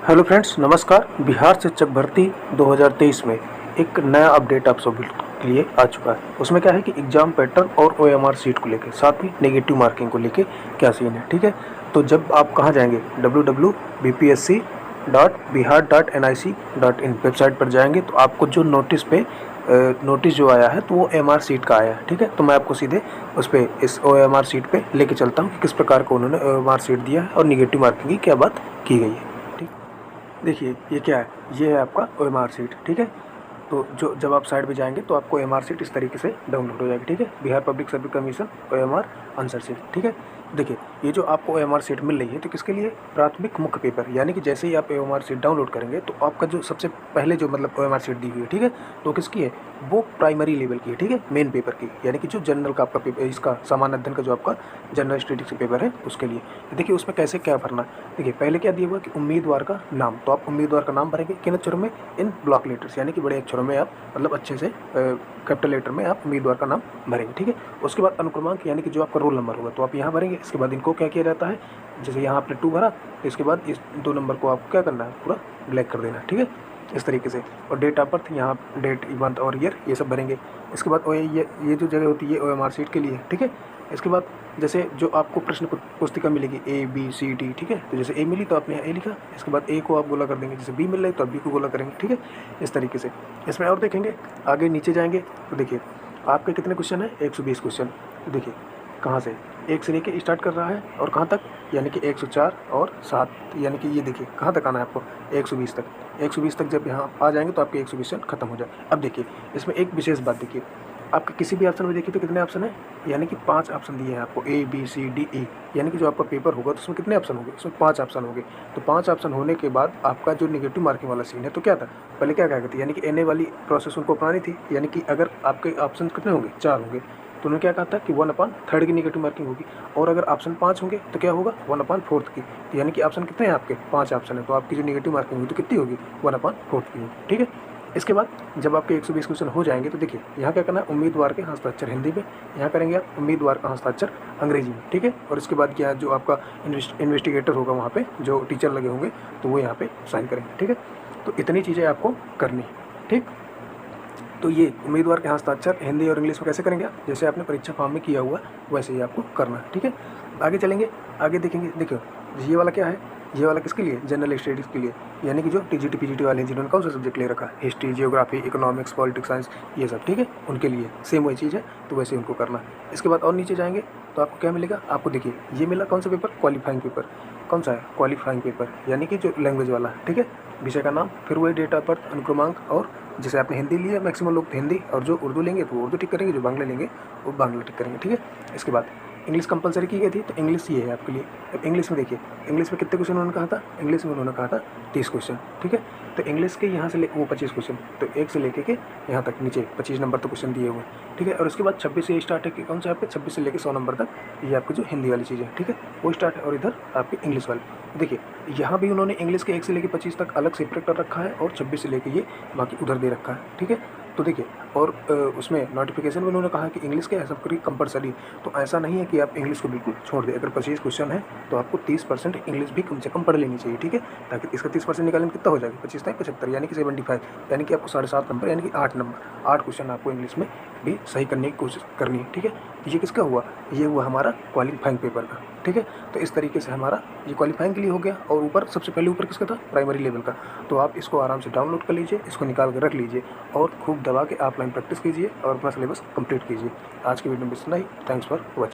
Hello friends, नमस्कार। बिहार शिक्षक भर्ती 2023 में एक नया अपडेट आप सभी के लिए आ चुका है। उसमें क्या है कि एग्ज़ाम पैटर्न और ओएमआर सीट को लेके, साथ ही नेगेटिव मार्किंग को लेके क्या सीन है, ठीक है। तो जब आप कहाँ जाएंगे, www.bpsc.bihar.nic.in वेबसाइट पर जाएंगे तो आपको जो नोटिस जो आया है तो वो एमआर सीट का आया है, ठीक है। तो मैं आपको सीधे उस पर, इस ओएमआर सीट पे लेके चलता हूँ कि किस प्रकार को उन्होंने ओएमआर सीट दिया है और निगेटिव मार्किंग की क्या बात की गई है। देखिए ये क्या है, ये है आपका ओएमआर सीट, ठीक है। तो जब आप साइड पे जाएंगे तो आपको ओएमआर सीट इस तरीके से डाउनलोड हो जाएगी, ठीक है। Bihar public service commission OMR answer sheet, ठीक है। देखिए ये जो आपको ओएमआर सीट मिल रही है तो किसके लिए, प्राथमिक मुख्य पेपर, यानी कि जैसे ही आप ओएमआर सीट डाउनलोड करेंगे तो आपका जो सबसे पहले जो मतलब ओएमआर सीट दी हुई है, ठीक है, तो किसकी है, वो प्राइमरी लेवल की है, ठीक है, मेन पेपर की, यानी कि जो जनरल का आपका पेपर, इसका सामान्य अध्ययन का जो आपका जनरल स्टडीज पेपर है उसके लिए। देखिए उसमें कैसे क्या भरना है। देखिए पहले क्या दिया हुआ कि उम्मीदवार का नाम, तो आप उम्मीदवार का नाम भरेंगे किन अक्षरों में, इन ब्लॉक लेटर्स, यानी कि बड़े अक्षरों में आप मतलब अच्छे से कैपिटल लेटर में आप उम्मीदवार का नाम भरेंगे, ठीक है। उसके बाद अनुक्रमांक, यानी कि जो आपका रोल नंबर होगा तो आप यहाँ भरेंगे। इसके बाद इनको क्या किया जाता है, जैसे यहाँ आपने 2 भरा तो इसके बाद इस 2 नंबर को आपको क्या करना है, पूरा ब्लैक कर देना है, ठीक है, इस तरीके से। और डेट ऑफ बर्थ, यहाँ डेट, मंथ और ईयर ये सब भरेंगे। इसके बाद ये जो जगह होती है ओएमआर सीट के लिए, ठीक है। इसके बाद जैसे जो आपको प्रश्न पुस्तिका मिलेगी ABCD, ठीक है, तो जैसे A मिली तो आपने A लिखा, इसके बाद A को आप गोला कर देंगे, जैसे B मिल रही तो आप B को गोला करेंगे, ठीक है, इस तरीके से। इसमें और देखेंगे, आगे नीचे जाएंगे तो देखिए आपके कितने क्वेश्चन है, 120 क्वेश्चन। तो देखिए कहाँ से, 1 से लेके स्टार्ट कर रहा है और कहाँ तक, यानी कि 104 और 7, यानी कि ये देखिए कहाँ तक आना है आपको, 120 तक। 120 तक जब यहाँ आ जाएंगे तो आपके 120 क्वेश्चन खत्म हो जाए। अब देखिए इसमें एक विशेष बात, देखिए आपके किसी भी ऑप्शन में देखिए तो कितने ऑप्शन है, यानी कि 5 ऑप्शन दिए हैं आपको, ABCDE, यानी कि जो आपका पेपर होगा तो उसमें कितने ऑप्शन होंगे, उसमें 5 ऑप्शन होंगे। तो 5 ऑप्शन होने के बाद आपका जो निगेटिव मार्किंग वाला सीन है तो क्या था, पहले क्या करती, यानी कि NA वाली प्रोसेस उनको अपनानी थी, यानी कि अगर आपके ऑप्शन कितने होंगे, 4 होंगे तो उन्होंने क्या कहा था कि 1/3 की निगेटिव मार्किंग होगी। और अगर ऑप्शन 5 होंगे तो क्या होगा, 1/4 की। तो यानी कि ऑप्शन कितने हैं आपके, 5 ऑप्शन है, तो आपकी जो निगेटिव मार्किंग होगी तो कितनी होगी, 1/4 की होगी, ठीक है। इसके बाद जब आपके 120 क्वेश्चन हो जाएंगे तो देखिए यहाँ क्या करना है, उम्मीदवार के हस्ताक्षर हिंदी में, यहाँ करेंगे आप उम्मीदवार का हस्ताक्षर अंग्रेजी में, ठीक है। और इसके बाद क्या, जो आपका इन्वेस्टिगेटर होगा वहाँ पे जो टीचर लगे होंगे तो वो यहाँ पे साइन करेंगे, ठीक है। तो इतनी चीज़ें आपको करनी है, ठीक। तो ये उम्मीदवार के हस्ताक्षर हिंदी और इंग्लिश में कैसे करेंगे आप, जैसे आपने परीक्षा फॉर्म में किया हुआ वैसे ही आपको करना है, ठीक है। आगे चलेंगे, आगे देखेंगे, देखो ये वाला क्या है, ये वाला किसके लिए, जनरल स्टडीज़ के लिए, यानी कि जो TGT PGT वाले हैं जिन्होंने कौन सा सब्जेक्ट ले रखा है, history, geography, economics, politics, science, ये सब, ठीक है, उनके लिए सेम वही चीज़ है, तो वैसे उनको करना है। इसके बाद और नीचे जाएंगे तो आपको क्या मिलेगा, आपको देखिए ये मिला कौन सा पेपर, क्वालिफाइंग पेपर। कौन सा है, क्वालिफाइंग पेपर, यानी कि जो लैंग्वेज वाला है, ठीक है। विषय का नाम, फिर वही डेट ऑफ बर्थ, अनुक्रमांक, और जैसे आपने हिंदी लिया, मैक्सिमम लोग तो हिंदी, और जो उर्दू लेंगे तो वो उर्दू टिक करेंगे, जो बांग्ला लेंगे वो बांग्ला टिक करेंगे, ठीक है। इसके बाद इंग्लिश कंपलसरी की गई थी तो इंग्लिश ये है आपके लिए। अब इंग्लिश में देखिए, इंग्लिश में कितने क्वेश्चन उन्होंने कहा था, इंग्लिश में उन्होंने कहा था 30 क्वेश्चन, ठीक है। तो इंग्लिश के यहाँ से वो 25 क्वेश्चन, तो 1 से लेके के यहाँ तक नीचे 25 नंबर तक क्वेश्चन दिए हुए हैं, ठीक है। और उसके बाद 26 से स्टार्ट है कि कौन सा आपके 26 से लेकर 100 नंबर तक, ये आपकी जो हिंदी वाली चीज़ है, ठीक है, वो स्टार्ट है। और इधर आपकी इंग्लिश वाली, देखिए यहाँ भी उन्होंने इंग्लिश के 1 से लेकर 25 तक अलग सेपरेट कर रखा है और 26 से लेकर ये बाकी उधर दे रखा है, ठीक है। तो देखिए और उसमें नोटिफिकेशन में उन्होंने कहा कि इंग्लिश के सब कंपलसरी, तो ऐसा नहीं है कि आप इंग्लिश को बिल्कुल छोड़ दें। अगर 25 क्वेश्चन है तो आपको 30% इंग्लिश भी कम से कम पढ़ लेनी चाहिए, ठीक है, ताकि इसका 30% निकालने में कितना हो जाएगा, 25 नहीं 75, यानी कि 75, यानी कि आपको 7.5 नंबर, यानी कि 8 नंबर, 8 क्वेश्चन आपको इंग्लिश में भी सही करने की कोशिश करनी है, ठीक है। ये किसका हुआ, ये हुआ हमारा क्वालिफाइंग पेपर का, ठीक है। तो इस तरीके से हमारा ये क्वालिफाइंग के लिए हो गया। और ऊपर सबसे पहले ऊपर किसका था, प्राइमरी लेवल का। तो आप इसको आराम से डाउनलोड कर लीजिए, इसको निकाल कर रख लीजिए और खूब दबा के ऑफलाइन प्रैक्टिस कीजिए और अपना सिलेबस कंप्लीट कीजिए। आज की वीडियो में इतना ही। Thanks for watching.